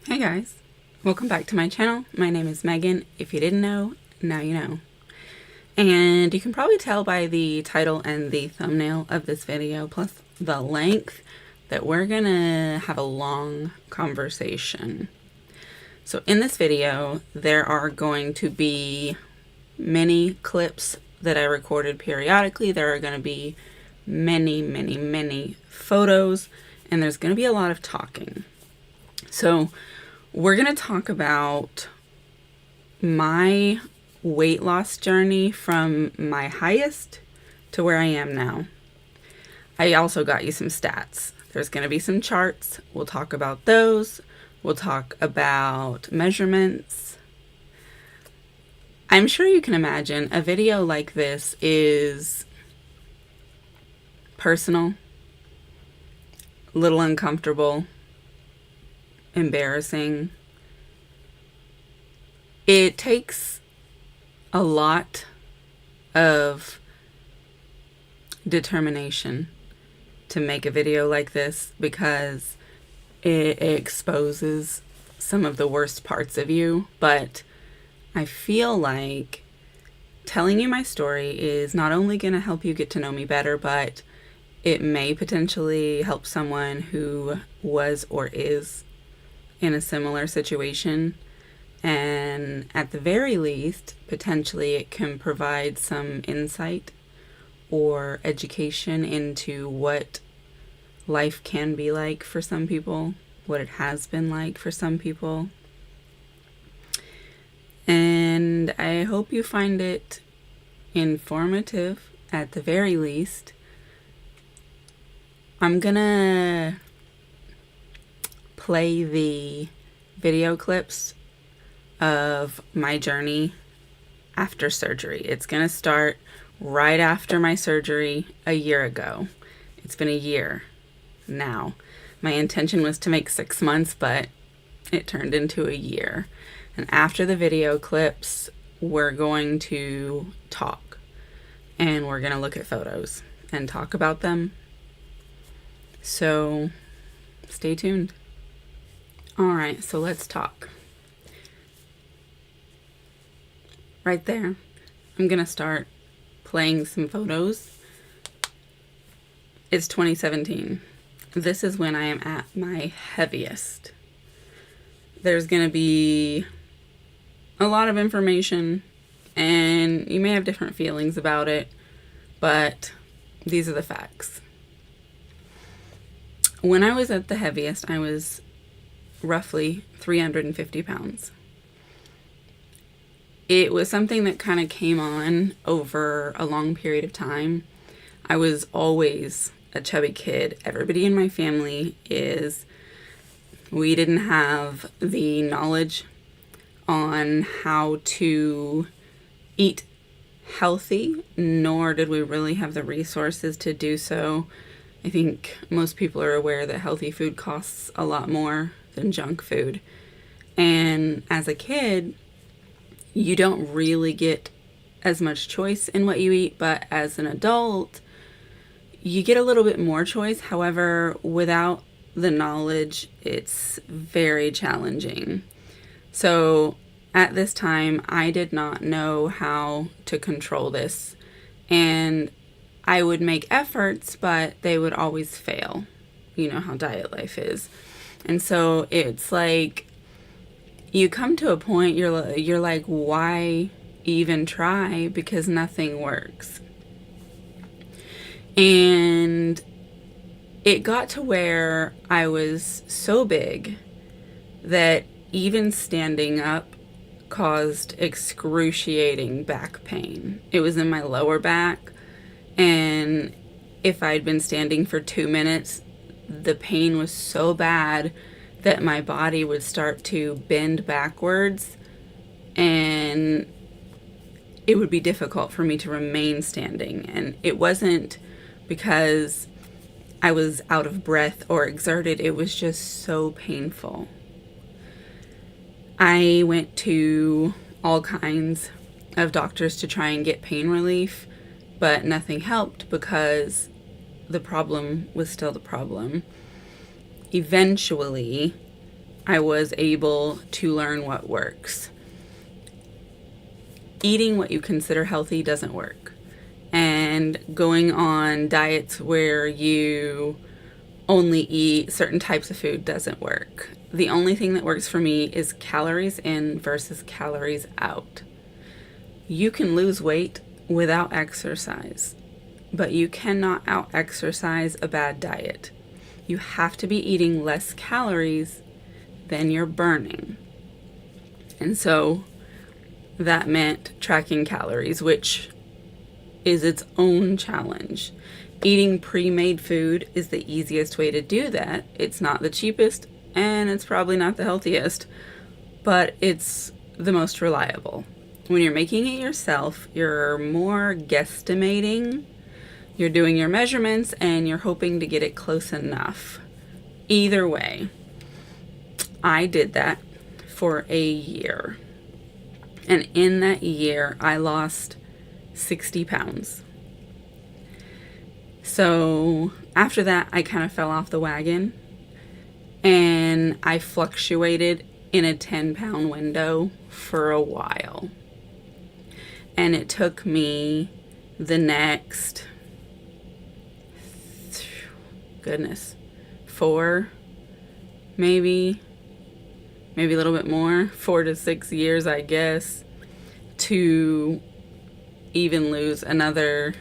Hey guys, welcome back to my channel. My name is Megan. If you didn't know, now you know. And you can probably tell by the title and the thumbnail of this video, plus the length, that we're gonna have a long conversation. So in this video, there are going to be many clips that I recorded periodically. There are going to be many photos, and there's going to be a lot of talking. So we're going to talk about my weight loss journey from my highest to where I am now. I also got you some stats. There's going to be some charts. We'll talk about those. We'll talk about measurements. I'm sure you can imagine a video like this is personal, a little uncomfortable, embarrassing. It takes a lot of determination to make a video like this because it exposes some of the worst parts of you, but I feel like telling you my story is not only going to help you get to know me better, but it may potentially help someone who was or is in a similar situation. And at the very least, potentially it can provide some insight or education into what life can be like for some people, what it has been like for some people. And I hope you find it informative at the very least. I'm gonna play the video clips of my journey after surgery. It's gonna start right after my surgery a year ago. It's been a year now. My intention was to make 6 months, but it turned into a year. And after the video clips, we're going to talk. And we're going to look at photos and talk about them. So stay tuned. Alright, so let's talk. Right there, I'm going to start playing some photos. It's 2017. This is when I am at my heaviest. There's going to be a lot of information, and you may have different feelings about it, but these are the facts. When I was at the heaviest, I was roughly 350 pounds. It was something that kind of came on over a long period of time. I was always a chubby kid. Everybody in my family is. We didn't have the knowledge on how to eat healthy, nor did we really have the resources to do so. I think most people are aware that healthy food costs a lot more than junk food. And as a kid, you don't really get as much choice in what you eat, but as an adult, you get a little bit more choice. However, without the knowledge, it's very challenging. So at this time, I did not know how to control this, and I would make efforts, but they would always fail. You know how diet life is. And so it's like you come to a point you're like, why even try? Because nothing works. And it got to where I was so big that even standing up caused excruciating back pain. It was in my lower back, and if I'd been standing for 2 minutes, the pain was so bad that my body would start to bend backwards, and it would be difficult for me to remain standing. And it wasn't because I was out of breath or exerted, it was just so painful. I went to all kinds of doctors to try and get pain relief, but nothing helped because the problem was still the problem. Eventually, I was able to learn what works. Eating what you consider healthy doesn't work. And going on diets where you only eat certain types of food doesn't work. The only thing that works for me is calories in versus calories out. You can lose weight without exercise, but you cannot out-exercise a bad diet. You have to be eating less calories than you're burning. And so that meant tracking calories, which is its own challenge. Eating pre-made food is the easiest way to do that. It's not the cheapest, and it's probably not the healthiest, but it's the most reliable. When you're making it yourself, you're more guesstimating. You're doing your measurements, and you're hoping to get it close enough. Either way, I did that for a year. And in that year, I lost 60 pounds. So after that, I kind of fell off the wagon, and I fluctuated in a 10-pound window for a while. And it took me the next, four, maybe a little bit more, 4 to 6 years, I guess, to even lose another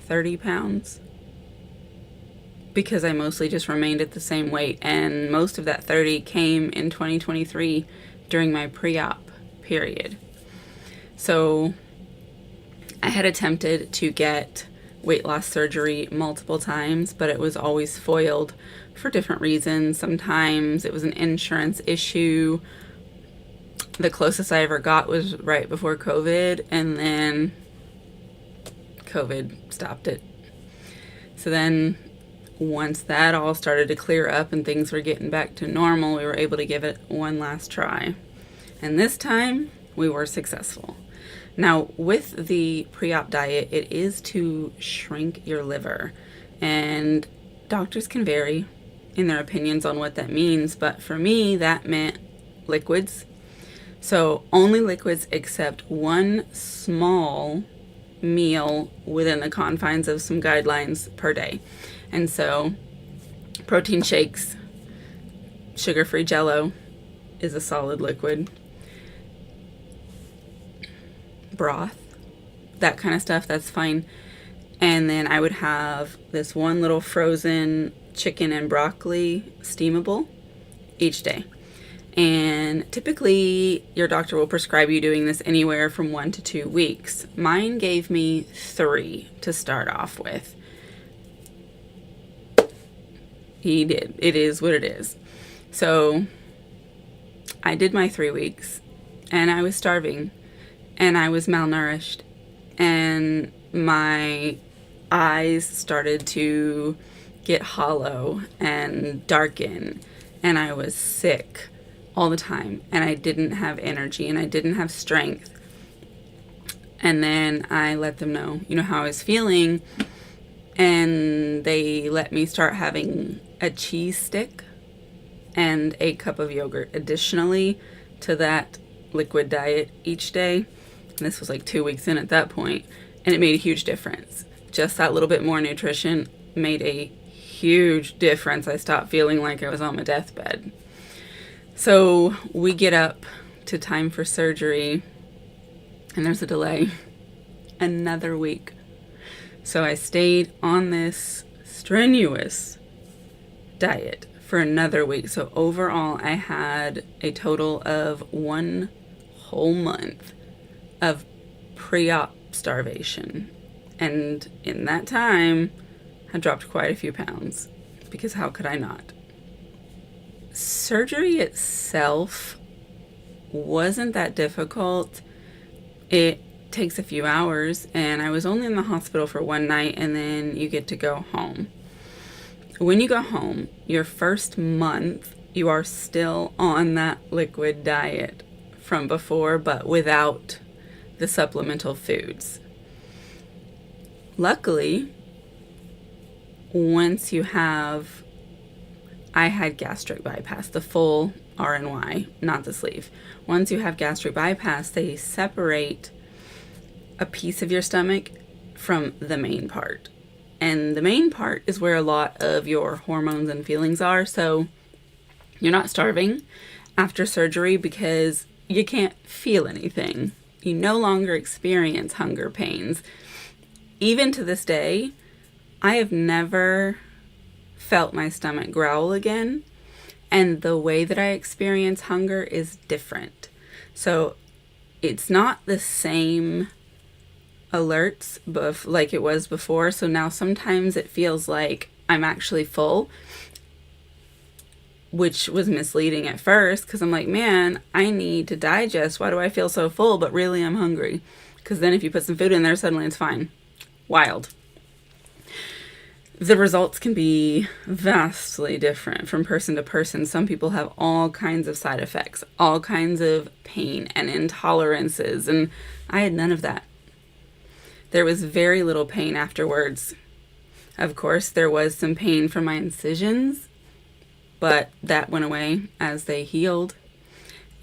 30 pounds, because I mostly just remained at the same weight, and most of that 30 came in 2023 during my pre-op period. So I had attempted to get weight loss surgery multiple times, but it was always foiled for different reasons. Sometimes it was an insurance issue. The closest I ever got was right before COVID, and then COVID stopped it. So then once that all started to clear up and things were getting back to normal, we were able to give it one last try. And this time we were successful. Now, with the pre-op diet, it is to shrink your liver, and doctors can vary in their opinions on what that means, but for me, that meant liquids. So only liquids, except one small meal within the confines of some guidelines per day. And so protein shakes, sugar-free Jell-O is a solid liquid. Broth, that kind of stuff, that's fine. And then I would have this one little frozen chicken and broccoli steamable each day. And typically your doctor will prescribe you doing this anywhere from 1 to 2 weeks. Mine gave me 3 to start off with. He did. It is what it is. So I did my 3 weeks, and I was starving, and I was malnourished, and my eyes started to get hollow and darken, and I was sick all the time, and I didn't have energy, and I didn't have strength. And then I let them know, how I was feeling, and they let me start having a cheese stick and a cup of yogurt additionally to that liquid diet each day. And this was like 2 weeks in at that point, and it made a huge difference. Just that little bit more nutrition made a huge difference. I stopped feeling like I was on my deathbed. So we get up to time for surgery, and there's a delay. Another week. So I stayed on this strenuous diet for another week. So overall, I had a total of 1 whole month of pre-op starvation. And in that time, I dropped quite a few pounds, because how could I not? Surgery itself wasn't that difficult. It takes a few hours, and I was only in the hospital for 1 night, and then you get to go home. When you go home, your first month, you are still on that liquid diet from before, but without the supplemental foods. Luckily, once you have I had gastric bypass, the full RNY, not the sleeve. Once you have gastric bypass, they separate a piece of your stomach from the main part. And the main part is where a lot of your hormones and feelings are. So you're not starving after surgery because you can't feel anything. You no longer experience hunger pains. Even to this day, I have never felt my stomach growl again. And the way that I experience hunger is different. So it's not the same alerts like it was before. So now sometimes it feels like I'm actually full, which was misleading at first because I'm like, man, I need to digest. Why do I feel so full? But really I'm hungry. Because then if you put some food in there, suddenly it's fine. Wild. The results can be vastly different from person to person. Some people have all kinds of side effects, all kinds of pain and intolerances, and I had none of that. There was very little pain afterwards. Of course, there was some pain from my incisions, but that went away as they healed.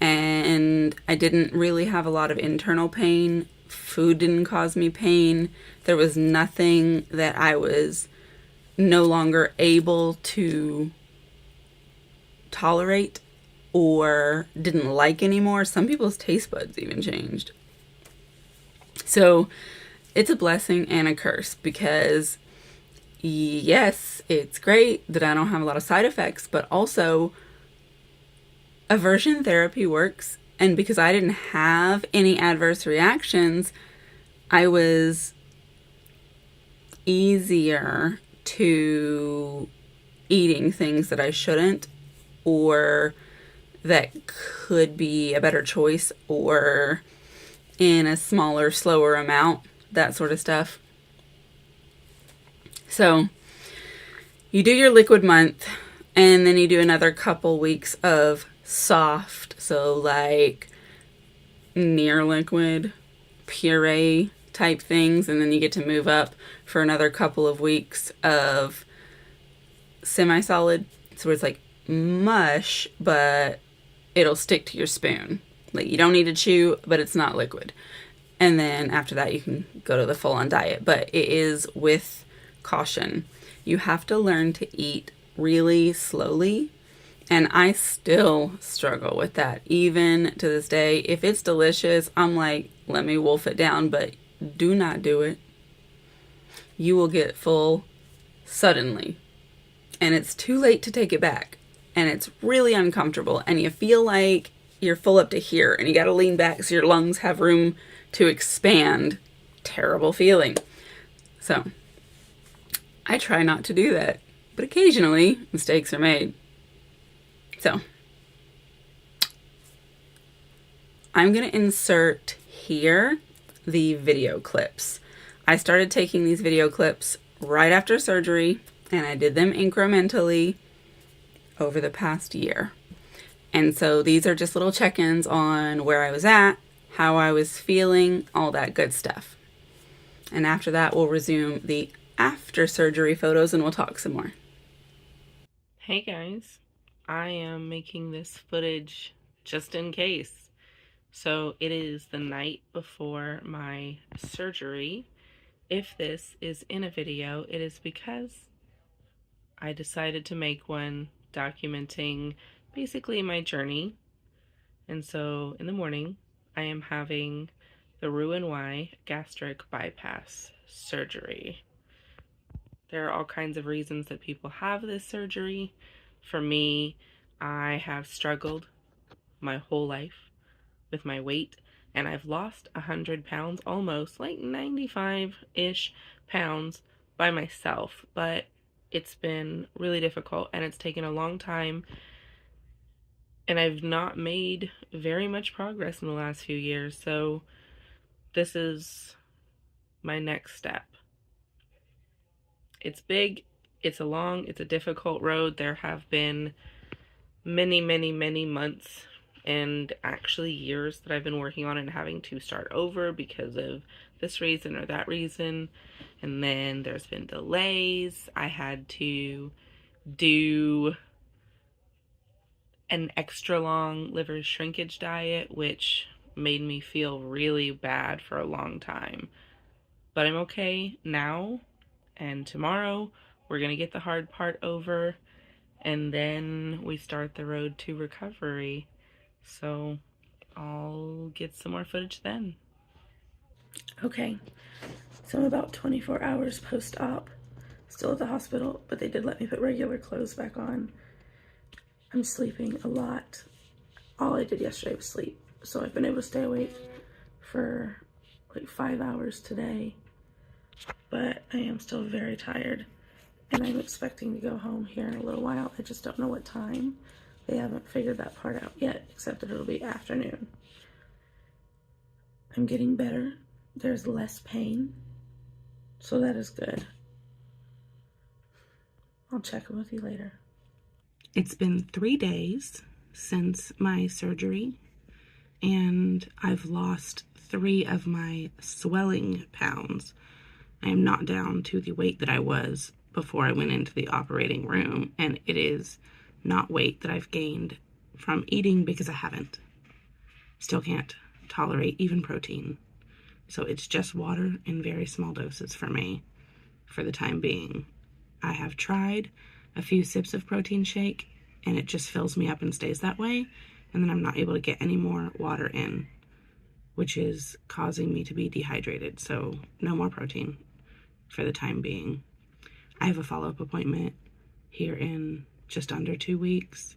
And I didn't really have a lot of internal pain. Food didn't cause me pain. There was nothing that I was no longer able to tolerate or didn't like anymore. Some people's taste buds even changed. So it's a blessing and a curse because yes, it's great that I don't have a lot of side effects, but also aversion therapy works. And because I didn't have any adverse reactions, I was easier to eating things that I shouldn't or that could be a better choice or in a smaller, slower amount, that sort of stuff. So you do your liquid month and then you do another couple weeks of soft, so like near liquid, puree type things, and then you get to move up for another couple of weeks of semi-solid, so it's like mush, but it'll stick to your spoon. Like you don't need to chew, but it's not liquid. And then after that you can go to the full-on diet, but it is with caution. You have to learn to eat really slowly, and I still struggle with that even to this day. If it's delicious, I'm like, let me wolf it down, but do not do it. You will get full suddenly, and it's too late to take it back, and it's really uncomfortable, and you feel like you're full up to here, and you got to lean back so your lungs have room to expand. Terrible feeling. So I try not to do that, but occasionally mistakes are made. So I'm going to insert here the video clips. I started taking these video clips right after surgery, and I did them incrementally over the past year. And so these are just little check-ins on where I was at, how I was feeling, all that good stuff. And after that, we'll resume the after surgery photos and we'll talk some more. Hey guys, I am making this footage just in case. So it is the night before my surgery. If this is in a video, it is because I decided to make one documenting basically my journey. And so in the morning, I am having the Roux-en-Y gastric bypass surgery. There are all kinds of reasons that people have this surgery. For me, I have struggled my whole life with my weight, and I've lost 100 pounds, almost like 95-ish pounds by myself, but it's been really difficult and it's taken a long time, and I've not made very much progress in the last few years. So this is my next step. It's big, it's a difficult road. There have been many months and actually years that I've been working on and having to start over because of this reason or that reason. And then there's been delays. I had to do an extra long liver shrinkage diet, which made me feel really bad for a long time. But I'm okay now, and tomorrow we're gonna get the hard part over, and then we start the road to recovery. So I'll get some more footage then. Okay, so I'm about 24 hours post-op, still at the hospital, but they did let me put regular clothes back on. I'm sleeping a lot. All I did yesterday was sleep, so I've been able to stay awake for like 5 hours today, but I am still very tired, and I'm expecting to go home here in a little while. I just don't know what time. They haven't figured that part out yet, except that it'll be afternoon. I'm getting better. There's less pain, so that is good. I'll check in with you later. It's been 3 days since my surgery, and I've lost 3 of my swelling pounds. I am not down to the weight that I was before I went into the operating room, and it is not weight that I've gained from eating, because I haven't. Still can't tolerate even protein. So it's just water in very small doses for me for the time being. I have tried a few sips of protein shake, and it just fills me up and stays that way, and then I'm not able to get any more water in, which is causing me to be dehydrated. So no more protein for the time being. I have a follow-up appointment here in just under 2 weeks,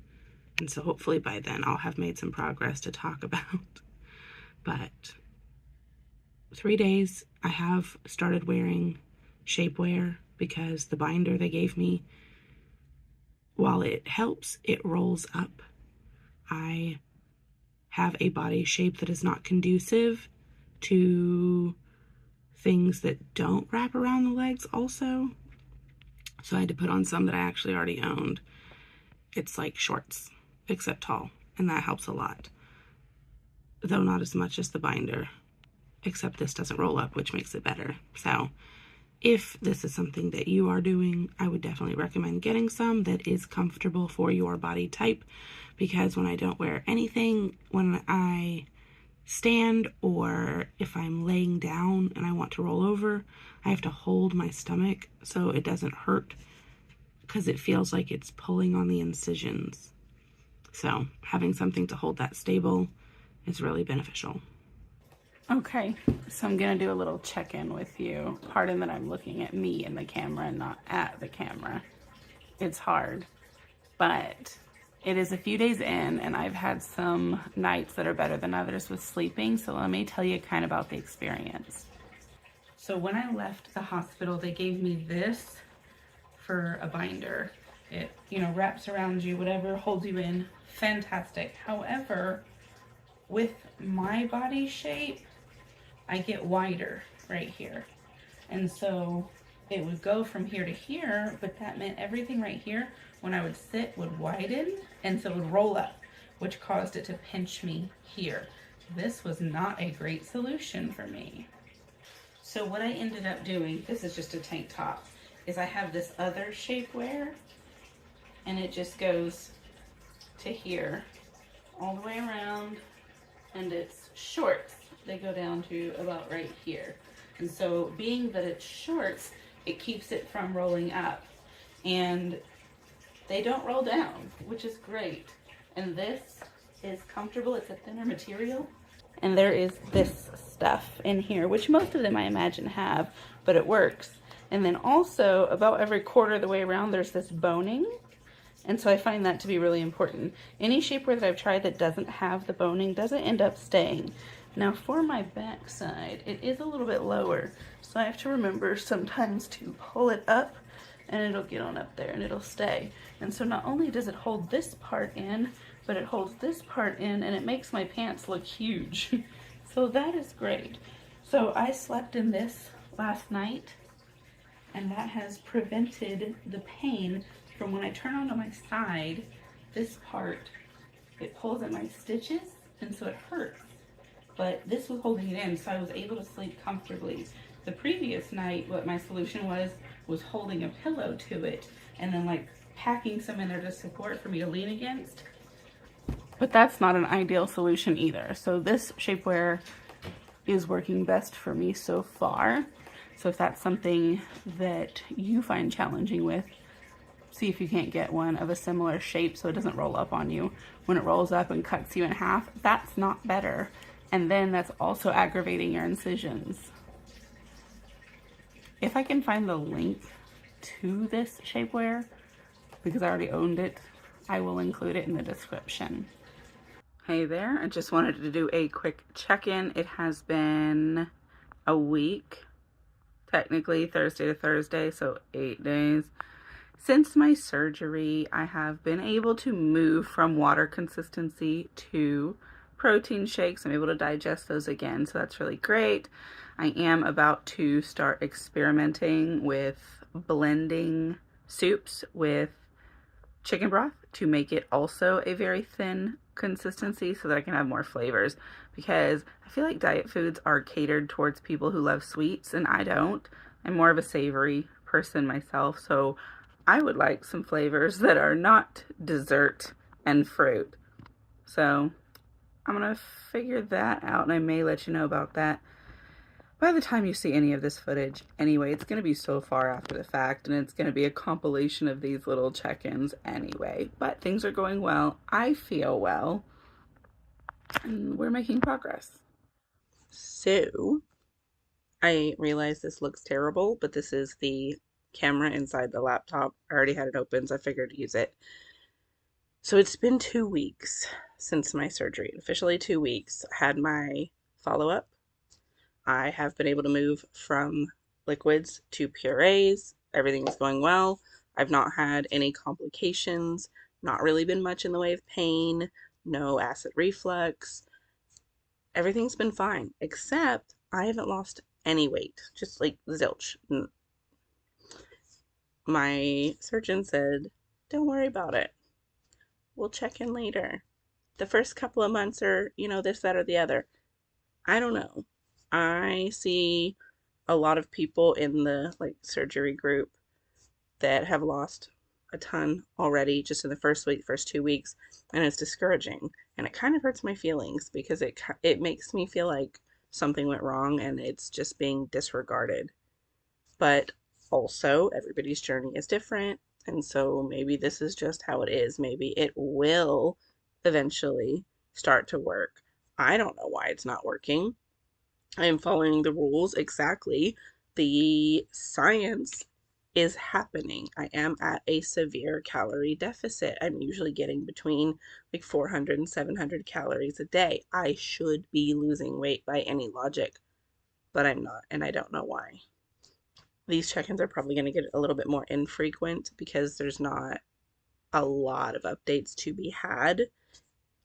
and so hopefully by then I'll have made some progress to talk about. But 3 days I have started wearing shapewear, because the binder they gave me, while it helps, it rolls up. I have a body shape that is not conducive to things that don't wrap around the legs also. So I had to put on some that I actually already owned. It's like shorts, except tall, and that helps a lot. Though not as much as the binder, except this doesn't roll up, which makes it better. So if this is something that you are doing, I would definitely recommend getting some that is comfortable for your body type, because when I don't wear anything, when I stand or if I'm laying down and I want to roll over, I have to hold my stomach so it doesn't hurt, because it feels like it's pulling on the incisions. So having something to hold that stable is really beneficial. Okay, so I'm gonna do a little check-in with you. Pardon that I'm looking at me in the camera and not at the camera. It's hard, but it is a few days in, and I've had some nights that are better than others with sleeping, so let me tell you kind of about the experience. So when I left the hospital, they gave me this for a binder. It, wraps around you, whatever, holds you in. Fantastic. However, with my body shape, I get wider right here. And so it would go from here to here, but that meant everything right here, when I would sit, would widen, and so it would roll up, which caused it to pinch me here. This was not a great solution for me. So what I ended up doing, this is just a tank top, is I have this other shapewear, and it just goes to here, all the way around, and it's shorts. They go down to about right here. And so being that it's shorts, it keeps it from rolling up. And they don't roll down, which is great. And this is comfortable. It's a thinner material. And there is this stuff in here, which most of them I imagine have, but it works. And then also about every quarter of the way around, there's this boning. And so I find that to be really important. Any shapewear that I've tried that doesn't have the boning doesn't end up staying. Now for my back side, it is a little bit lower, so I have to remember sometimes to pull it up, and it'll get on up there and it'll stay. And so not only does it hold this part in, but it holds this part in, and it makes my pants look huge. So that is great. So I slept in this last night, and that has prevented the pain from when I turn onto my side. This part, it pulls at my stitches, and so it hurts. But this was holding it in, so I was able to sleep comfortably. The previous night, what my solution was holding a pillow to it, and then like packing some in there to support for me to lean against. But that's not an ideal solution either. So this shapewear is working best for me so far. So if that's something that you find challenging with, see if you can't get one of a similar shape so it doesn't roll up on you. When it rolls up and cuts you in half, that's not better. And then that's also aggravating your incisions. If I can find the link to this shapewear, because I already owned it, I will include it in the description. Hey there, I just wanted to do a quick check-in. It has been a week, technically Thursday to Thursday, so 8 days. Since my surgery, I have been able to move from water consistency to protein shakes. I'm able to digest those again, so that's really great. I am about to start experimenting with blending soups with chicken broth to make it also a very thin consistency so that I can have more flavors, because I feel like diet foods are catered towards people who love sweets and I don't. I'm more of a savory person myself, so I would like some flavors that are not dessert and fruit. So I'm gonna figure that out, and I may let you know about that by the time you see any of this footage. Anyway, it's gonna be so far after the fact, and it's gonna be a compilation of these little check-ins anyway. But things are going well. I feel well, and we're making progress. So I realize this looks terrible, but this is the camera inside the laptop. I already had it open, so I figured to use it. So it's been 2 weeks since my surgery. Officially 2 weeks. I had my follow-up. I have been able to move from liquids to purees. Everything is going well. I've not had any complications, not really been much in the way of pain, no acid reflux. Everything's been fine, except I haven't lost any weight, just like zilch. My surgeon said, don't worry about it. We'll check in later. The first couple of months are, this, that, or the other. I don't know. I see a lot of people in the surgery group that have lost a ton already just in the first 2 weeks, and it's discouraging, and it kind of hurts my feelings because it makes me feel like something went wrong and it's just being disregarded. But also, everybody's journey is different, and so maybe this is just how it is. Maybe it will eventually start to work. I don't know why it's not working. I am following the rules exactly. The science is happening. I am at a severe calorie deficit. I'm usually getting between 400 and 700 calories a day. I should be losing weight by any logic, but I'm not, and I don't know why. These check-ins are probably going to get a little bit more infrequent because there's not a lot of updates to be had.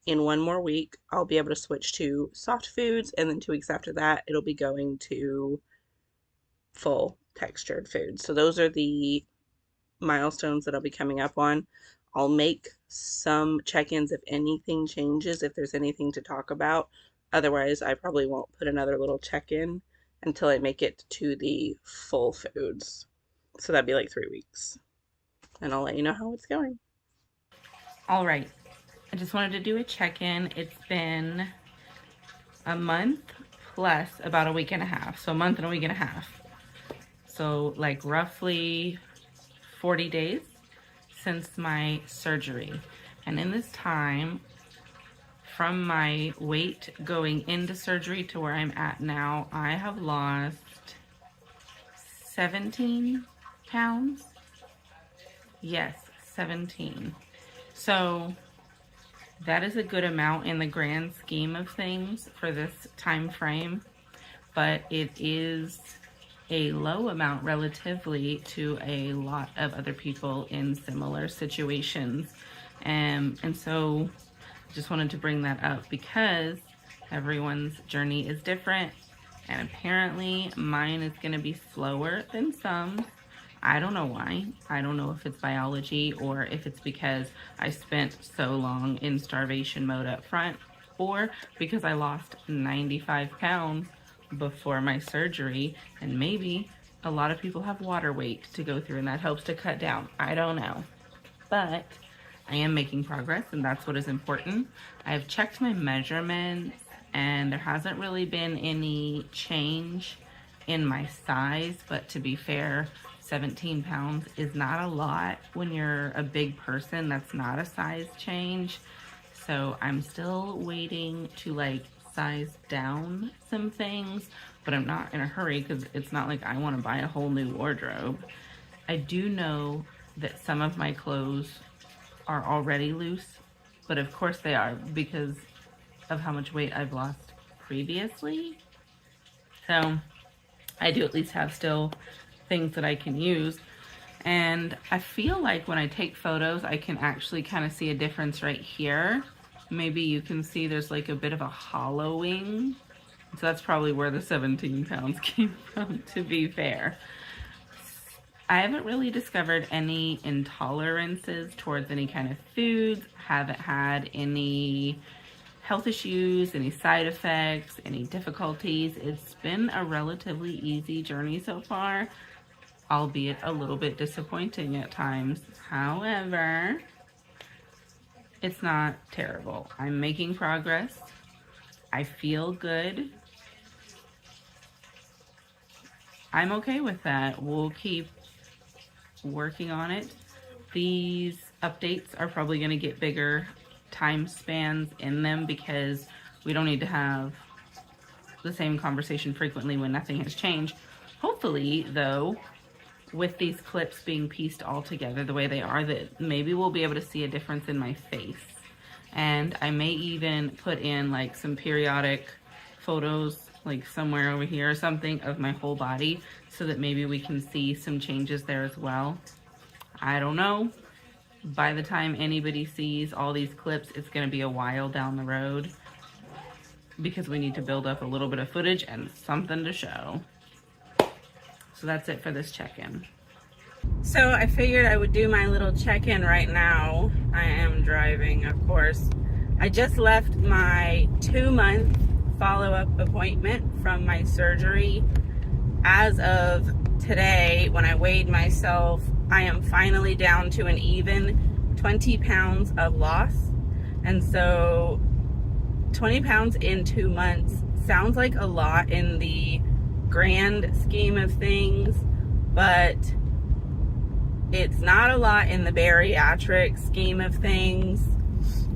In 1 more week, I'll be able to switch to soft foods, and then 2 weeks after that, it'll be going to full textured foods. So those are the milestones that I'll be coming up on. I'll make some check-ins if anything changes, if there's anything to talk about. Otherwise, I probably won't put another little check-in until I make it to the full foods. So that'd be 3 weeks. And I'll let you know how it's going. All right. I just wanted to do a check-in. It's been a month plus about a week and a half. So a month and a week and a half. So roughly 40 days since my surgery. And in this time, from my weight going into surgery to where I'm at now, I have lost 17 pounds. Yes, 17. So that is a good amount in the grand scheme of things for this time frame, but it is a low amount relatively to a lot of other people in similar situations. And so I just wanted to bring that up because everyone's journey is different, and apparently mine is going to be slower than some. I don't know why. I don't know if it's biology or if it's because I spent so long in starvation mode up front, or because I lost 95 pounds before my surgery, and maybe a lot of people have water weight to go through and that helps to cut down. I don't know. But I am making progress, and that's what is important. I've checked my measurements, and there hasn't really been any change in my size, but to be fair, 17 pounds is not a lot when you're a big person. That's not a size change. So I'm still waiting to like size down some things, but I'm not in a hurry because it's not like I want to buy a whole new wardrobe. I do know that some of my clothes are already loose, but of course they are because of how much weight I've lost previously. So I do at least have still things that I can use. And I feel like when I take photos, I can actually kind of see a difference right here. Maybe you can see there's like a bit of a hollowing. So that's probably where the 17 pounds came from, to be fair. I haven't really discovered any intolerances towards any kind of foods, haven't had any health issues, any side effects, any difficulties. It's been a relatively easy journey so far, albeit a little bit disappointing at times. However, it's not terrible. I'm making progress. I feel good. I'm okay with that. We'll keep working on it. These updates are probably going to get bigger time spans in them because we don't need to have the same conversation frequently when nothing has changed. Hopefully, though, with these clips being pieced all together the way they are, that maybe we'll be able to see a difference in my face. And I may even put in like some periodic photos like somewhere over here or something of my whole body so that maybe we can see some changes there as well. I don't know. By the time anybody sees all these clips, it's going to be a while down the road because we need to build up a little bit of footage and something to show. So that's it for this check-in. So I figured I would do my little check-in right now. I am driving, of course. I just left my 2-month follow-up appointment from my surgery. As of today, when I weighed myself, I am finally down to an even 20 pounds of loss. And so 20 pounds in 2 months sounds like a lot in the grand scheme of things, but it's not a lot in the bariatric scheme of things,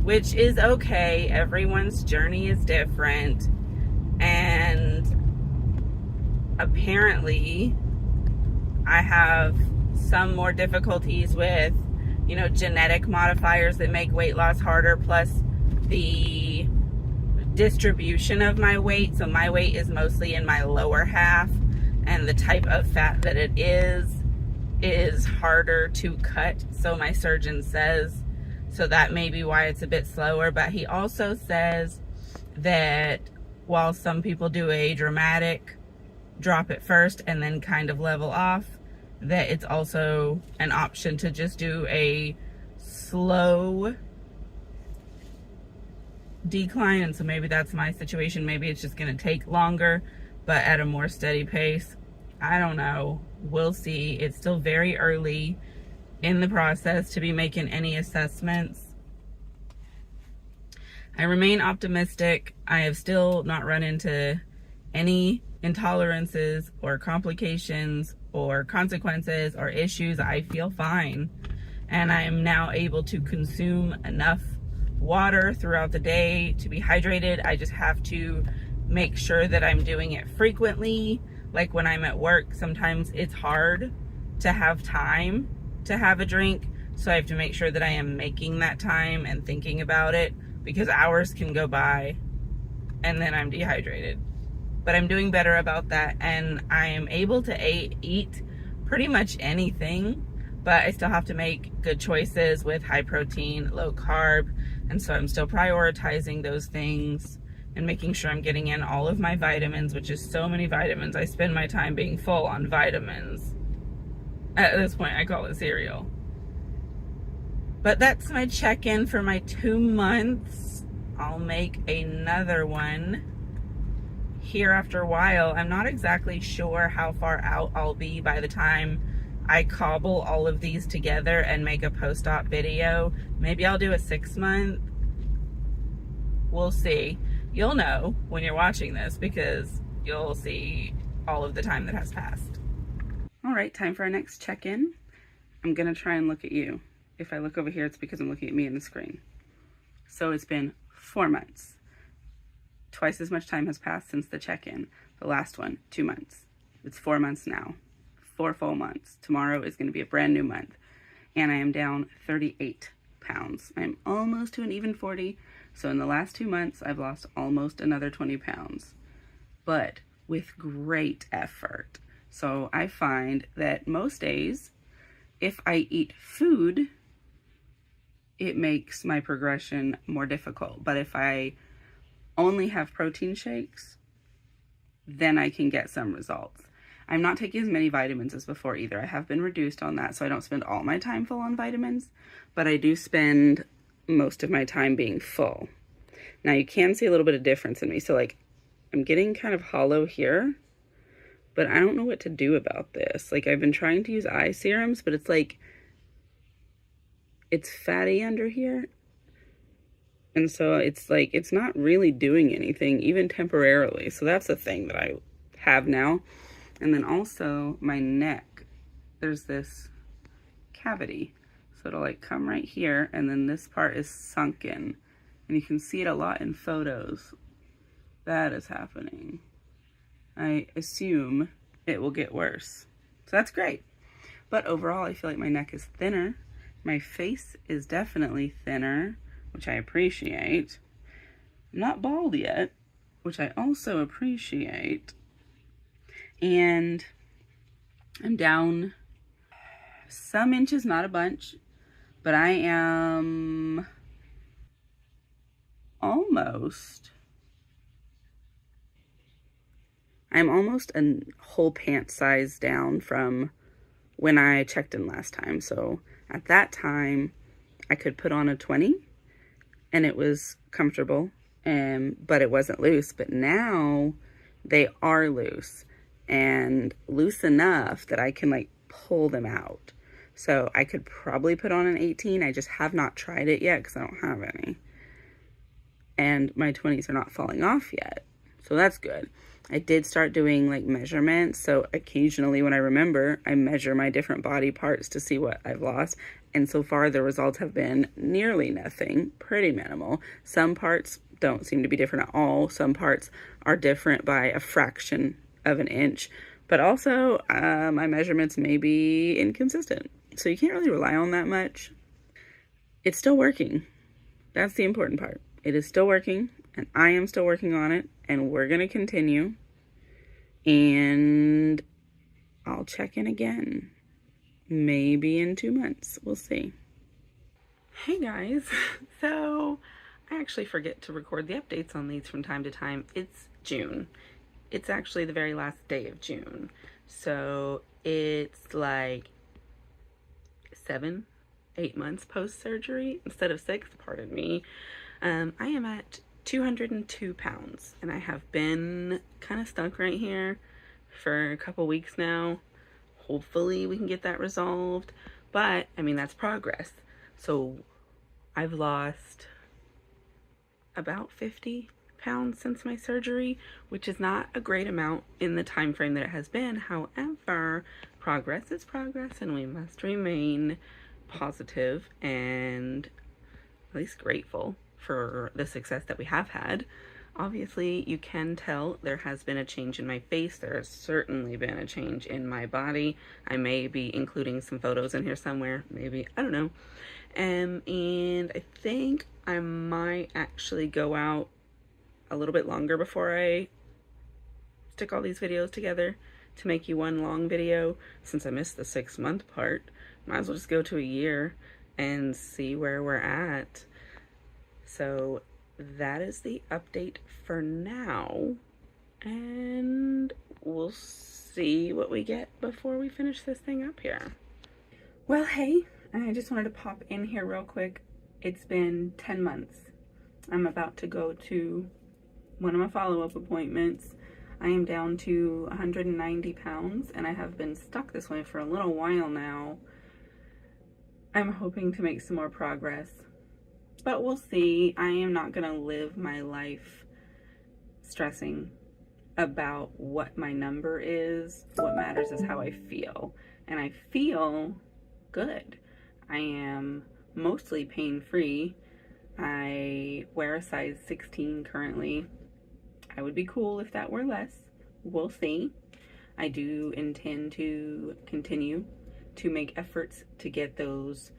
which is okay. Everyone's journey is different, and apparently I have some more difficulties with, you know, genetic modifiers that make weight loss harder, plus the distribution of my weight. So my weight is mostly in my lower half, and the type of fat that it is harder to cut, so my surgeon says. So that may be why it's a bit slower. But he also says that while some people do a dramatic drop at first and then kind of level off, that it's also an option to just do a slow decline. And so maybe that's my situation. Maybe it's just going to take longer, but at a more steady pace. I don't know. We'll see. It's still very early in the process to be making any assessments. I remain optimistic. I have still not run into any intolerances or complications or consequences or issues. I feel fine, and I am now able to consume enough water throughout the day to be hydrated. I just have to make sure that I'm doing it frequently. Like when I'm at work, sometimes it's hard to have time to have a drink, so I have to make sure that I am making that time and thinking about it, because hours can go by and then I'm dehydrated. But I'm doing better about that, and I am able to eat pretty much anything, but I still have to make good choices with high protein, low carb, and so I'm still prioritizing those things and making sure I'm getting in all of my vitamins, which is so many vitamins. I spend my time being full on vitamins. At this point, I call it cereal. But that's my check-in for my 2 months. I'll make another one here after a while. I'm not exactly sure how far out I'll be by the time I cobble all of these together and make a post-op video. Maybe I'll do a 6-month. We'll see. You'll know when you're watching this because you'll see all of the time that has passed. All right, time for our next check-in. I'm gonna try and look at you. If I look over here, it's because I'm looking at me in the screen. So it's been 4 months. Twice as much time has passed since the check-in. The last one, 2 months. It's 4 months now. 4 full months. Tomorrow is gonna be a brand new month. And I am down 38 pounds. I'm almost to an even 40. So in the last 2 months, I've lost almost another 20 pounds, but with great effort. So I find that most days, if I eat food, it makes my progression more difficult. But if I only have protein shakes, then I can get some results. I'm not taking as many vitamins as before either. I have been reduced on that, so I don't spend all my time full on vitamins, but I do spend most of my time being full. Now you can see a little bit of difference in me. So like I'm getting kind of hollow here, but I don't know what to do about this. Like I've been trying to use eye serums, but it's like, it's fatty under here. And so it's like, it's not really doing anything, even temporarily. So that's a thing that I have now. And then also my neck, there's this cavity. So it'll like come right here, and then this part is sunken. And you can see it a lot in photos. That is happening. I assume it will get worse. So that's great. But overall, I feel like my neck is thinner. My face is definitely thinner, which I appreciate. I'm not bald yet, which I also appreciate. And I'm down some inches, not a bunch, but I am almost a whole pant size down from when I checked in last time. So at that time, I could put on a 20 and it was comfortable, but it wasn't loose. But now they are loose and loose enough that I can like pull them out. So I could probably put on an 18. I just have not tried it yet because I don't have any. And my 20s are not falling off yet. So that's good. I did start doing like measurements. So occasionally when I remember, I measure my different body parts to see what I've lost. And so far the results have been nearly nothing, pretty minimal. Some parts don't seem to be different at all. Some parts are different by a fraction of an inch. But also my measurements may be inconsistent. So you can't really rely on that much. It's still working. That's the important part. It is still working, and I am still working on it, and we're going to continue. And I'll check in again. Maybe in 2 months. We'll see. Hey guys. So I actually forget to record the updates on these from time to time. It's June. It's actually the very last day of June. So it's like 7, 8 months post-surgery instead of 6, pardon me. I am at 202 pounds and I have been kind of stuck right here for a couple weeks now. Hopefully we can get that resolved, but I mean, that's progress. So I've lost about 50 pounds since my surgery, which is not a great amount in the time frame that it has been. However, progress is progress and we must remain positive and at least grateful for the success that we have had. Obviously, you can tell there has been a change in my face. There has certainly been a change in my body. I may be including some photos in here somewhere, maybe, I don't know. And I think I might actually go out a little bit longer before I stick all these videos together to make you one long video. Since I missed the 6-month part, might as well just go to a year and see where we're at. So that is the update for now, and we'll see what we get before we finish this thing up here. Well, hey, I just wanted to pop in here real quick. It's been 10 months. I'm about to go to one of my follow-up appointments. I am down to 190 pounds, and I have been stuck this way for a little while now. I'm hoping to make some more progress, but we'll see. I am not going to live my life stressing about what my number is. What matters is how I feel, and I feel good. I am mostly pain-free. I wear a size 16 currently. I would be cool if that were less. We'll see. I do intend to continue to make efforts to get those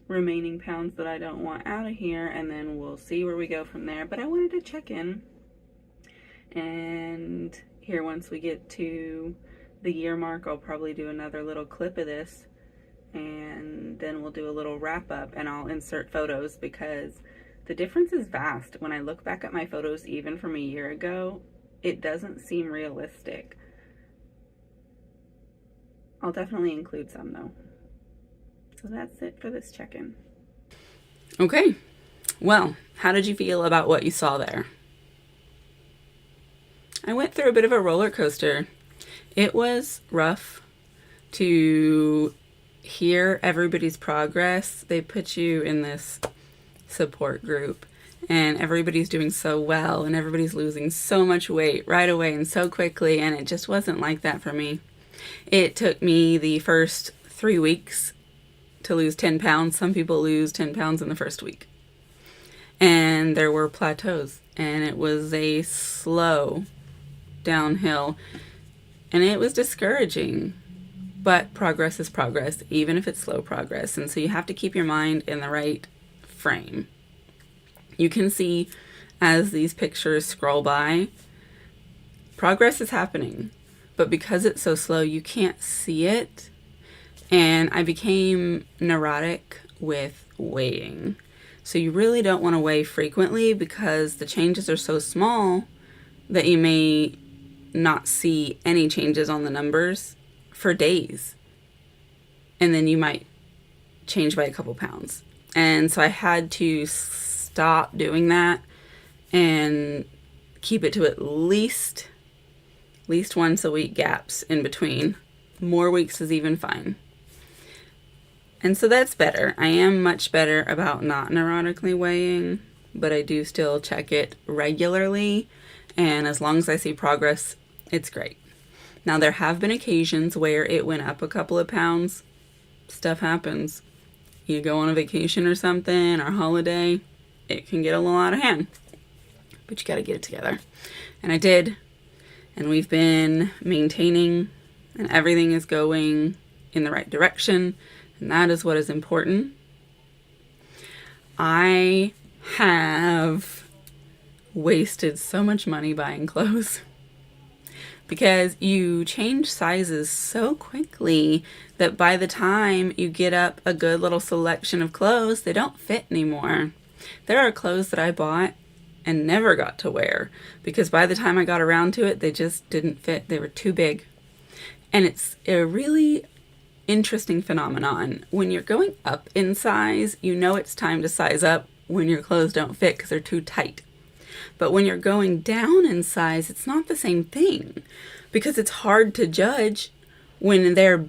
remaining pounds that I don't want out of here, and then we'll see where we go from there. But I wanted to check in, and here once we get to the year mark, I'll probably do another little clip of this, and then we'll do a little wrap up, and I'll insert photos because the difference is vast. When I look back at my photos even from a year ago, it doesn't seem realistic. I'll definitely include some though. So that's it for this check-in. Okay, well, how did you feel about what you saw there? I went through a bit of a roller coaster. It was rough to hear everybody's progress. They put you in this support group, and everybody's doing so well, and everybody's losing so much weight right away and so quickly, and it just wasn't like that for me. It took me the first 3 weeks to lose 10 pounds. Some people lose 10 pounds in the first week. And there were plateaus, and it was a slow downhill, and it was discouraging. But progress is progress, even if it's slow progress. And so you have to keep your mind in the right frame. You can see as these pictures scroll by, progress is happening. But because it's so slow, you can't see it. And I became neurotic with weighing. So you really don't want to weigh frequently because the changes are so small that you may not see any changes on the numbers for days. And then you might change by a couple pounds. And so I had to stop doing that and keep it to at least once a week gaps in between. More weeks is even fine. And so that's better. I am much better about not neurotically weighing, but I do still check it regularly. And as long as I see progress, it's great. Now, there have been occasions where it went up a couple of pounds. Stuff happens. You go on a vacation or something, or holiday, it can get a little out of hand. But you got to get it together. And I did. And we've been maintaining, and everything is going in the right direction. And that is what is important. I have wasted so much money buying clothes because you change sizes so quickly that by the time you get up a good little selection of clothes, they don't fit anymore. There are clothes that I bought and never got to wear because by the time I got around to it, they just didn't fit. They were too big. And it's a really interesting phenomenon. When you're going up in size, you know it's time to size up when your clothes don't fit because they're too tight. But when you're going down in size, it's not the same thing because it's hard to judge when they're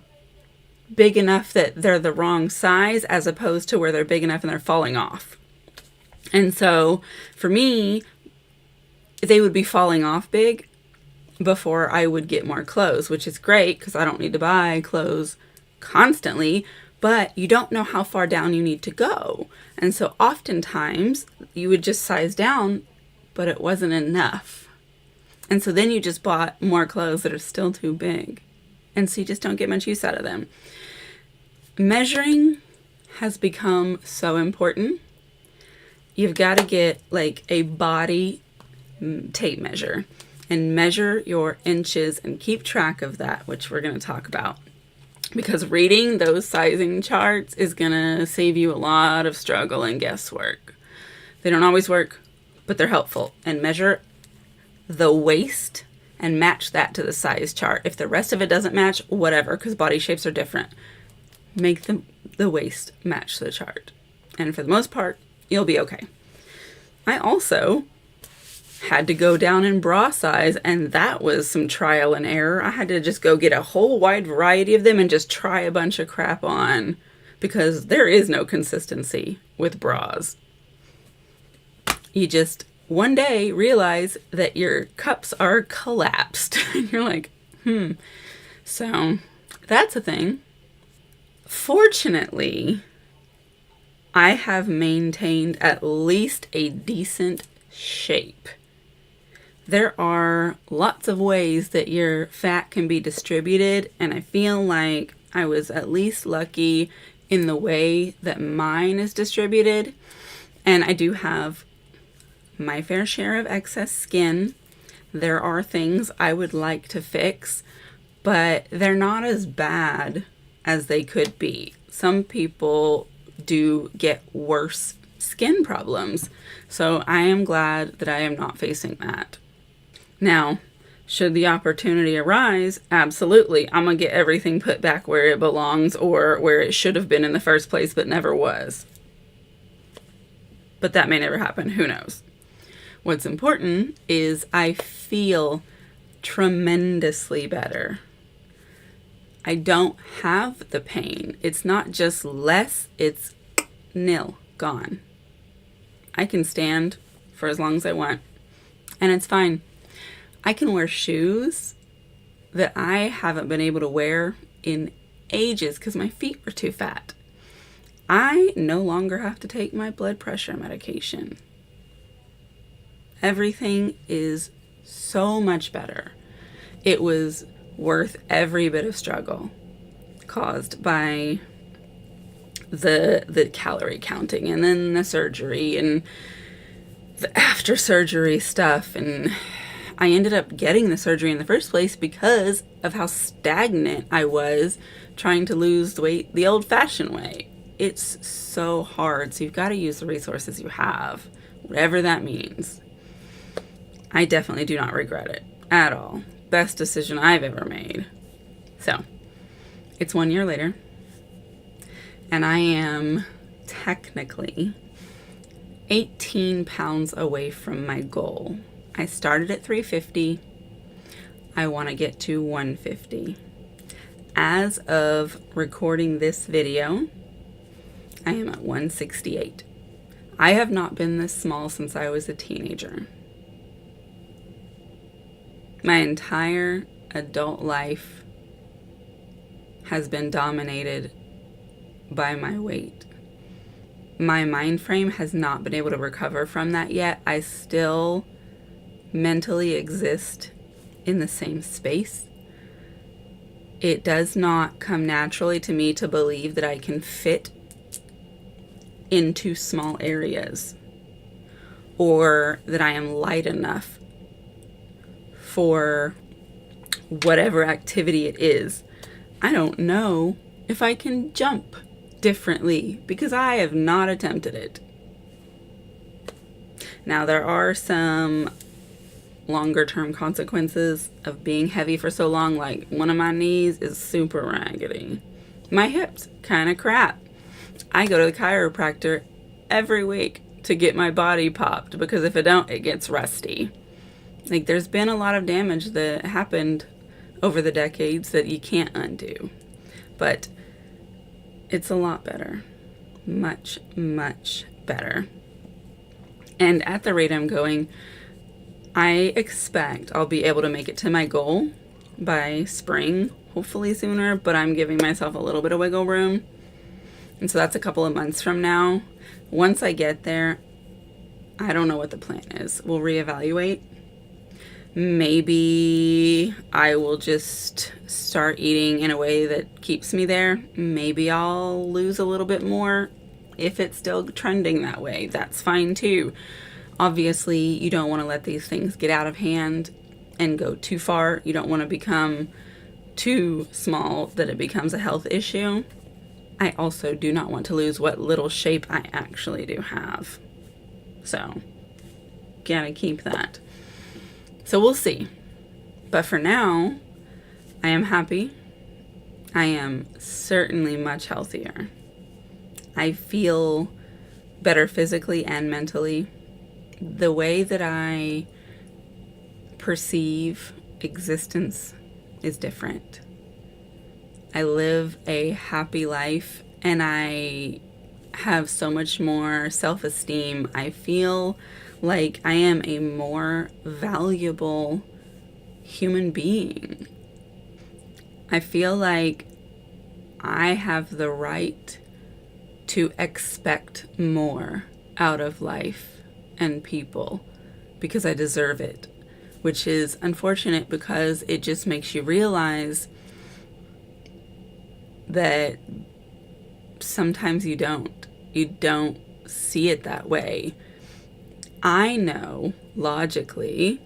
big enough that they're the wrong size as opposed to where they're big enough and they're falling off. And so for me, they would be falling off big before I would get more clothes, which is great because I don't need to buy clothes constantly, but you don't know how far down you need to go. And so oftentimes you would just size down, but it wasn't enough. And so then you just bought more clothes that are still too big. And so you just don't get much use out of them. Measuring has become so important. You've got to get like a body tape measure and measure your inches and keep track of that, which we're going to talk about. Because reading those sizing charts is going to save you a lot of struggle and guesswork. They don't always work, but they're helpful. And measure the waist and match that to the size chart. If the rest of it doesn't match, whatever, because body shapes are different. Make the waist match the chart. And for the most part, you'll be okay. I also had to go down in bra size, and that was some trial and error. I had to just go get a whole wide variety of them and just try a bunch of crap on, because there is no consistency with bras. You just one day realize that your cups are collapsed and you're like, So that's a thing. Fortunately, I have maintained at least a decent shape. There are lots of ways that your fat can be distributed, and I feel like I was at least lucky in the way that mine is distributed. And I do have my fair share of excess skin. There are things I would like to fix, but they're not as bad as they could be. Some people do get worse skin problems, so I am glad that I am not facing that. Now, should the opportunity arise, absolutely, I'm gonna get everything put back where it belongs or where it should have been in the first place but never was. But that may never happen, who knows? What's important is I feel tremendously better. I don't have the pain. It's not just less, it's nil, gone. I can stand for as long as I want, and it's fine. I can wear shoes that I haven't been able to wear in ages because my feet were too fat. I no longer have to take my blood pressure medication. Everything is so much better. It was worth every bit of struggle caused by the calorie counting and then the surgery and the after surgery stuff. And I ended up getting the surgery in the first place because of how stagnant I was trying to lose the weight the old-fashioned way. It's so hard, so you've got to use the resources you have, whatever that means. I definitely do not regret it at all. Best decision I've ever made. So, it's 1 year later, and I am technically 18 pounds away from my goal. I started at 350. I want to get to 150. As of recording this video, I am at 168. I have not been this small since I was a teenager. My entire adult life has been dominated by my weight. My mind frame has not been able to recover from that yet. I still mentally exist in the same space. It does not come naturally to me to believe that I can fit into small areas or that I am light enough for whatever activity it is. I don't know if I can jump differently because I have not attempted it. Now, there are some longer term consequences of being heavy for so long. Like, one of my knees is super raggedy. My hips kind of crap. I go to the chiropractor every week to get my body popped because if I don't, it gets rusty. Like, there's been a lot of damage that happened over the decades that you can't undo. But it's a lot better. Much, much better. And at the rate I'm going, I expect I'll be able to make it to my goal by spring, hopefully sooner, but I'm giving myself a little bit of wiggle room. And so that's a couple of months from now. Once I get there, I don't know what the plan is. We'll reevaluate. Maybe I will just start eating in a way that keeps me there. Maybe I'll lose a little bit more. If it's still trending that way, that's fine too. Obviously, you don't want to let these things get out of hand and go too far. You don't want to become too small that it becomes a health issue. I also do not want to lose what little shape I actually do have. So, gotta keep that. So we'll see. But for now, I am happy. I am certainly much healthier. I feel better physically and mentally. The way that I perceive existence is different. I live a happy life and I have so much more self-esteem. I feel like I am a more valuable human being. I feel like I have the right to expect more out of life and people because I deserve it, which is unfortunate because it just makes you realize that sometimes you don't see it that way. I know logically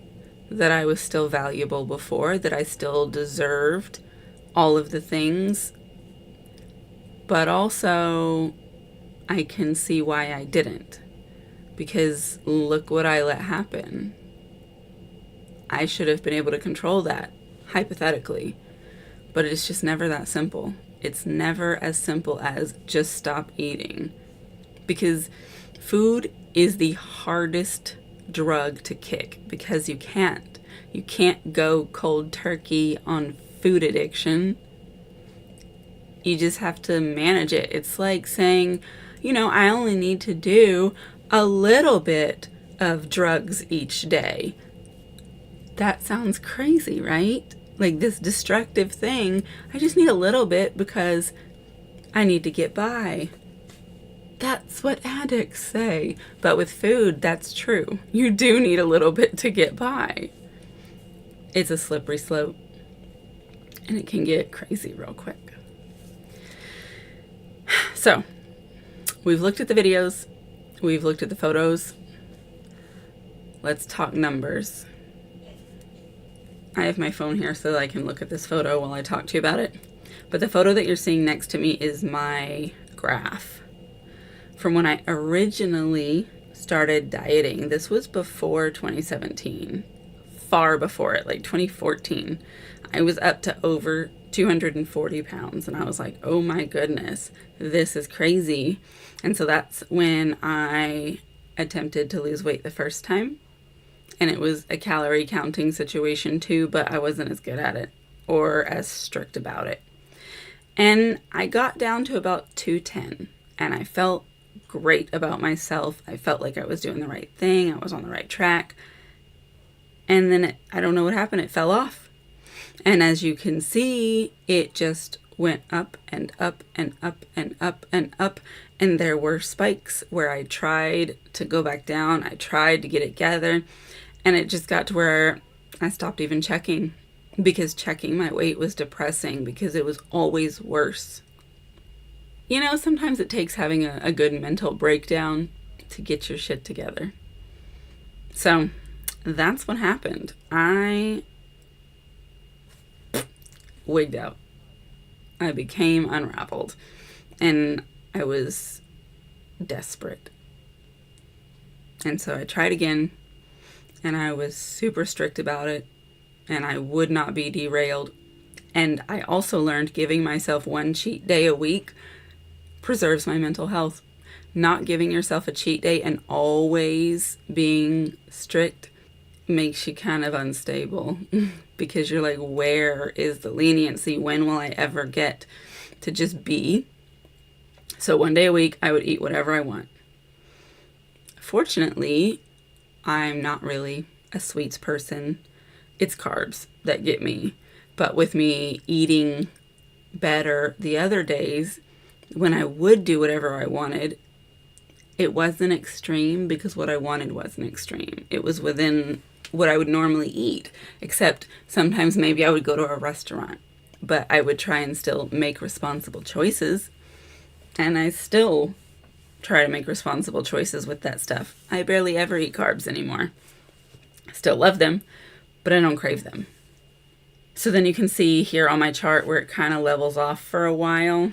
that I was still valuable before, that I still deserved all of the things, but also I can see why I didn't, because look what I let happen. I should have been able to control that, hypothetically, but it's just never that simple. It's never as simple as just stop eating, because food is the hardest drug to kick, because you can't go cold turkey on food addiction. You just have to manage it. It's like saying, I only need to do a little bit of drugs each day. That sounds crazy, right? Like this destructive thing, I just need a little bit because I need to get by. That's what addicts say. But with food, that's true. You do need a little bit to get by. It's a slippery slope, and it can get crazy real quick. So, we've looked at the videos, we've looked at the photos. Let's talk numbers. I have my phone here so that I can look at this photo while I talk to you about it. But the photo that you're seeing next to me is my graph from when I originally started dieting. This was before 2017, far before it, like 2014. I was up to over 240 pounds and I was like, oh my goodness, this is crazy. And so that's when I attempted to lose weight the first time. And it was a calorie counting situation too, but I wasn't as good at it or as strict about it. And I got down to about 210 and I felt great about myself. I felt like I was doing the right thing. I was on the right track. And then I don't know what happened. It fell off. And as you can see, it just went up and up and up and up and up. And there were spikes where I tried to go back down. I tried to get it together. And it just got to where I stopped even checking, because checking my weight was depressing because it was always worse. Sometimes it takes having a good mental breakdown to get your shit together. So that's what happened. I wigged out. I became unraveled. And I was desperate. And so I tried again. And I was super strict about it. And I would not be derailed. And I also learned giving myself one cheat day a week preserves my mental health. Not giving yourself a cheat day and always being strict makes you kind of unstable because you're like, where is the leniency? When will I ever get to just be? So one day a week, I would eat whatever I want. Fortunately, I'm not really a sweets person. It's carbs that get me. But with me eating better the other days, when I would do whatever I wanted, it wasn't extreme because what I wanted wasn't extreme. It was within what I would normally eat, except sometimes maybe I would go to a restaurant, but I would try and still make responsible choices. And I still try to make responsible choices with that stuff. I barely ever eat carbs anymore. I still love them, but I don't crave them. So then you can see here on my chart where it kind of levels off for a while.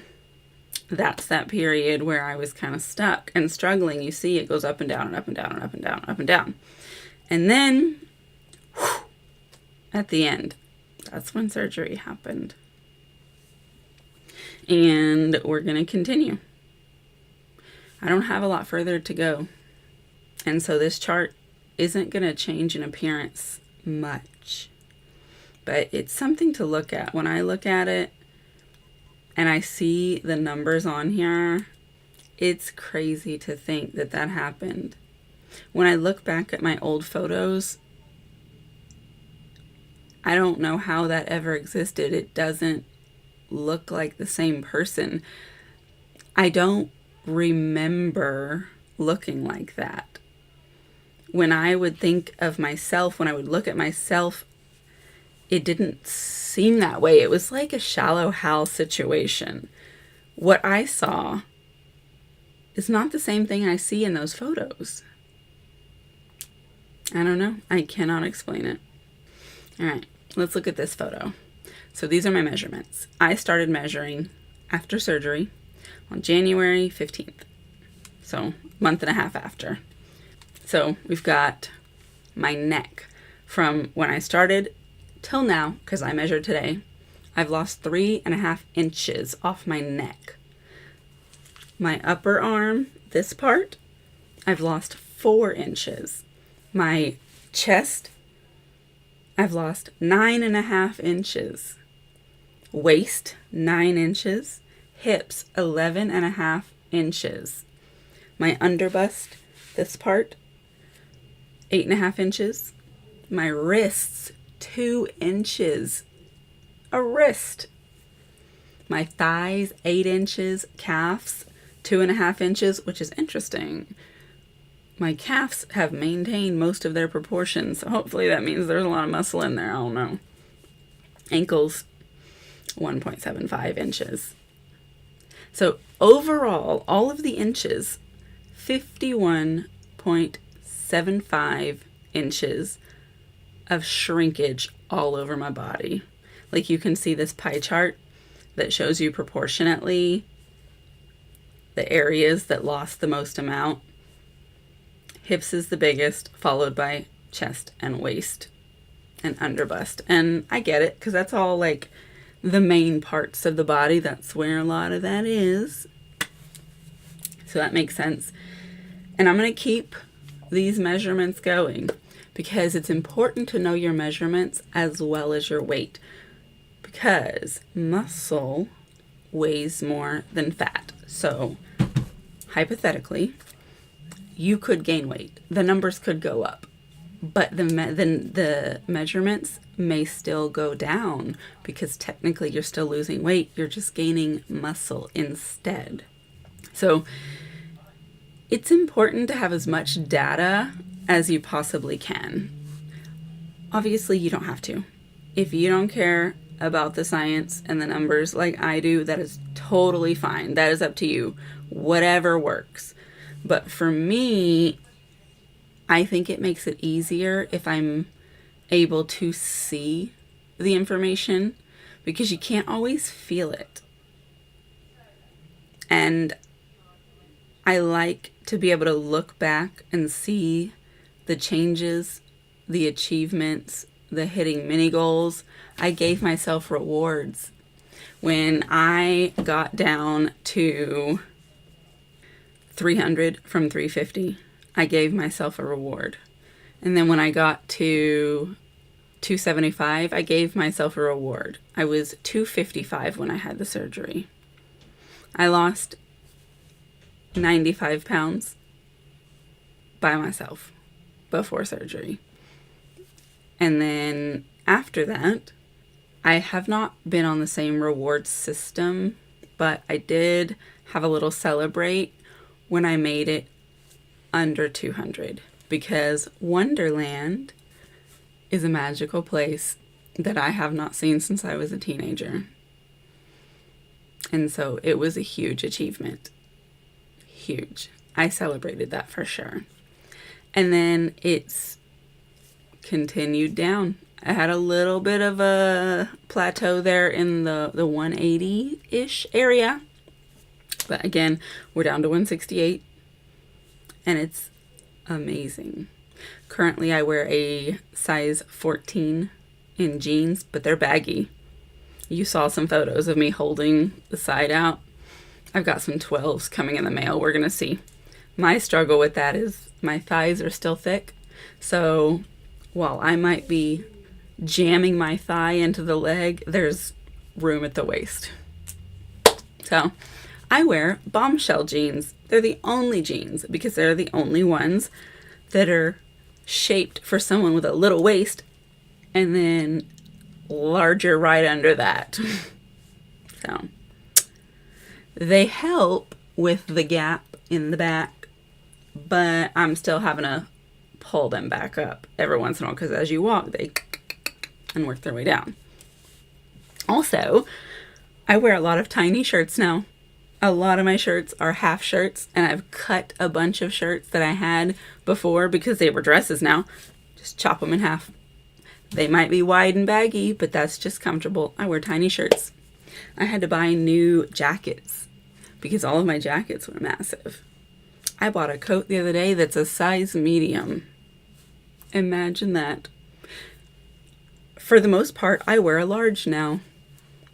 That's that period where I was kind of stuck and struggling. You see it goes up and down and up and down and up and down and up and down. And then at the end, that's when surgery happened. And we're going to continue. I don't have a lot further to go. And so this chart isn't going to change in appearance much. But it's something to look at. When I look at it and I see the numbers on here, it's crazy to think that that happened. When I look back at my old photos, I don't know how that ever existed. It doesn't look like the same person. I don't remember looking like that. When I would think of myself, when I would look at myself, it didn't seem that way. It was like a shallow Hal situation. What I saw is not the same thing I see in those photos. I don't know. I cannot explain it. All right, let's look at this photo. So these are my measurements. I started measuring after surgery on January 15th. So a month and a half after. So we've got my neck from when I started till now, because I measured today. I've lost 3.5 inches off my neck. My upper arm, this part, I've lost 4 inches. My chest, I've lost 9.5 inches. Waist, 9 inches. Hips, 11.5 inches. My underbust, this part, 8.5 inches. My wrists, 2 inches. A wrist. My thighs, 8 inches. Calves, 2.5 inches, which is interesting. My calves have maintained most of their proportions, so hopefully that means there's a lot of muscle in there. I don't know. Ankles, 1.75 inches. So overall, all of the inches, 51.75 inches of shrinkage all over my body. Like you can see this pie chart that shows you proportionately the areas that lost the most amount. Hips is the biggest, followed by chest and waist and underbust. And I get it, because that's all like the main parts of the body. That's where a lot of that is. So that makes sense. And I'm going to keep these measurements going because it's important to know your measurements as well as your weight, because muscle weighs more than fat. So hypothetically, you could gain weight. The numbers could go up, but the measurements may still go down because technically you're still losing weight. You're just gaining muscle instead. So it's important to have as much data as you possibly can. Obviously, you don't have to. If you don't care about the science and the numbers like I do, that is totally fine. That is up to you. Whatever works. But for me, I think it makes it easier if I'm able to see the information, because you can't always feel it. And I like to be able to look back and see the changes, the achievements, the hitting mini goals. I gave myself rewards. When I got down to 300 from 350, I gave myself a reward. And then when I got to 275, I gave myself a reward. I was 255 when I had the surgery. I lost 95 pounds by myself before surgery. And then after that, I have not been on the same reward system, but I did have a little celebrate when I made it under 200, because Wonderland is a magical place that I have not seen since I was a teenager. And so it was a huge achievement. Huge. I celebrated that for sure. And then it's continued down. I had a little bit of a plateau there in the 180-ish area. But again, we're down to 168. And it's amazing. Currently, I wear a size 14 in jeans, but they're baggy. You saw some photos of me holding the side out. I've got some 12s coming in the mail. We're going to see. My struggle with that is my thighs are still thick. So while I might be jamming my thigh into the leg, there's room at the waist. So I wear bombshell jeans. They're the only jeans because they're the only ones that are shaped for someone with a little waist and then larger right under that. So they help with the gap in the back, but I'm still having to pull them back up every once in a while because as you walk, they and work their way down. Also, I wear a lot of tiny shirts now. A lot of my shirts are half shirts, and I've cut a bunch of shirts that I had before because they were dresses now. Just chop them in half. They might be wide and baggy, but that's just comfortable. I wear tiny shirts. I had to buy new jackets because all of my jackets were massive. I bought a coat the other day that's a size medium. Imagine that. For the most part, I wear a large now.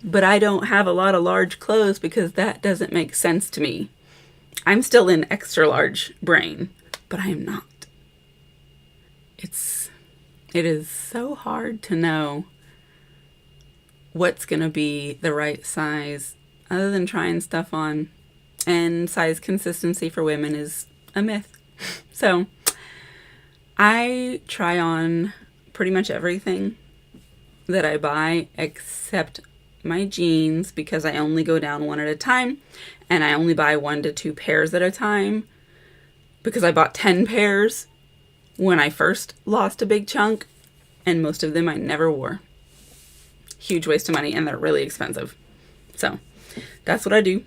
But I don't have a lot of large clothes because that doesn't make sense to me. I'm still in extra large brain, but I am not. It is so hard to know what's going to be the right size other than trying stuff on. And size consistency for women is a myth. So I try on pretty much everything that I buy except my jeans because I only go down one at a time and I only buy 1 to 2 pairs at a time because I bought 10 pairs when I first lost a big chunk and most of them I never wore. Huge waste of money and they're really expensive. So that's what I do.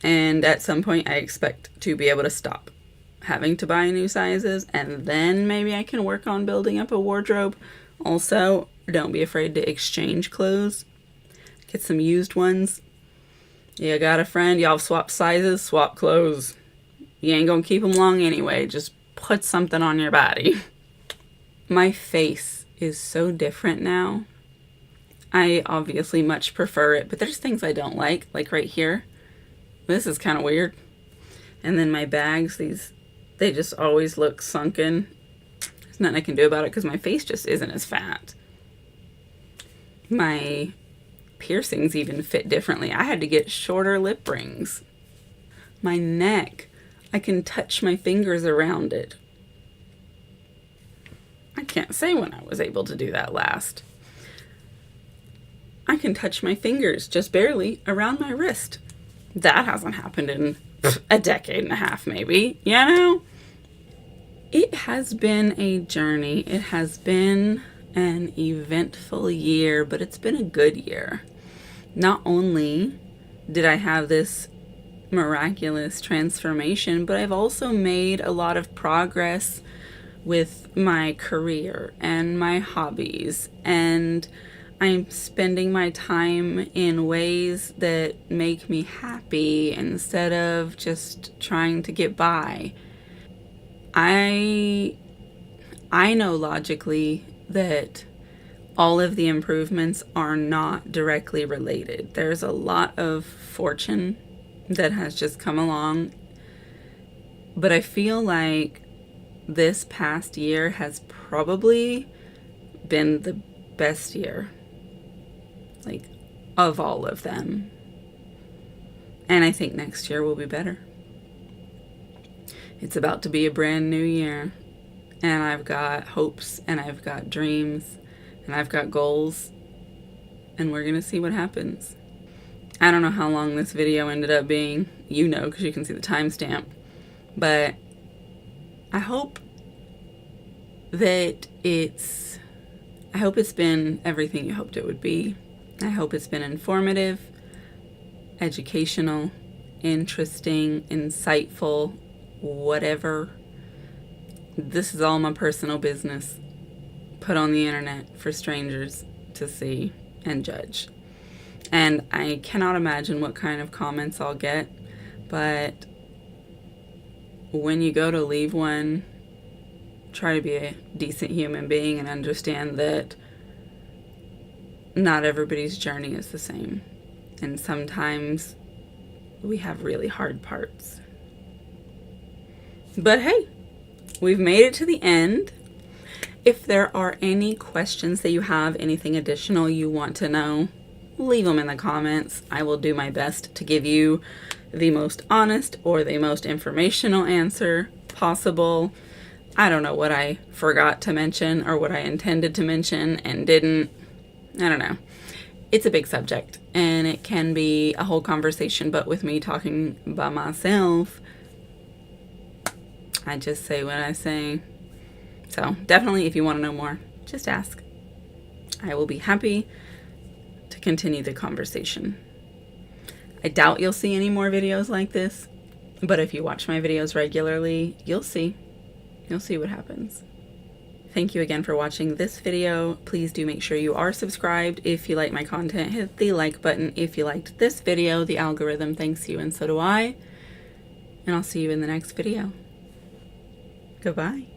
And at some point I expect to be able to stop having to buy new sizes and then maybe I can work on building up a wardrobe. Also, don't be afraid to exchange clothes. Get some used ones. You got a friend, y'all swap sizes, swap clothes. You ain't gonna keep them long anyway. Just put something on your body. My face is so different now. I obviously much prefer it, but there's things I don't like right here. This is kind of weird. And then my bags, they just always look sunken. There's nothing I can do about it because my face just isn't as fat. My piercings even fit differently. I had to get shorter lip rings. My neck, I can touch my fingers around it. I can't say when I was able to do that last. I can touch my fingers just barely around my wrist. That hasn't happened in a decade and a half, maybe. You know? It has been a journey. It has been an eventful year, but it's been a good year. Not only did I have this miraculous transformation, but I've also made a lot of progress with my career and my hobbies, and I'm spending my time in ways that make me happy instead of just trying to get by. I know logically that all of the improvements are not directly related. There's a lot of fortune that has just come along, but I feel like this past year has probably been the best year, of all of them. And I think next year will be better. It's about to be a brand new year, and I've got hopes, and I've got dreams, and I've got goals, and we're gonna see what happens. I don't know how long this video ended up being, because you can see the timestamp, but I hope that it's been everything you hoped it would be. I hope it's been informative, educational, interesting, insightful, whatever. This is all my personal business put on the internet for strangers to see and judge. And I cannot imagine what kind of comments I'll get, but when you go to leave one, try to be a decent human being and understand that not everybody's journey is the same. And sometimes we have really hard parts. But hey, we've made it to the end. If there are any questions that you have, anything additional you want to know, leave them in the comments. I will do my best to give you the most honest or the most informational answer possible. I don't know what I forgot to mention or what I intended to mention and didn't. I don't know. It's a big subject and it can be a whole conversation, but with me talking by myself, I just say what I say. So definitely, if you want to know more, just ask. I will be happy to continue the conversation. I doubt you'll see any more videos like this, but if you watch my videos regularly, you'll see. You'll see what happens. Thank you again for watching this video. Please do make sure you are subscribed. If you like my content, hit the like button. If you liked this video, the algorithm thanks you and so do I. And I'll see you in the next video. Goodbye.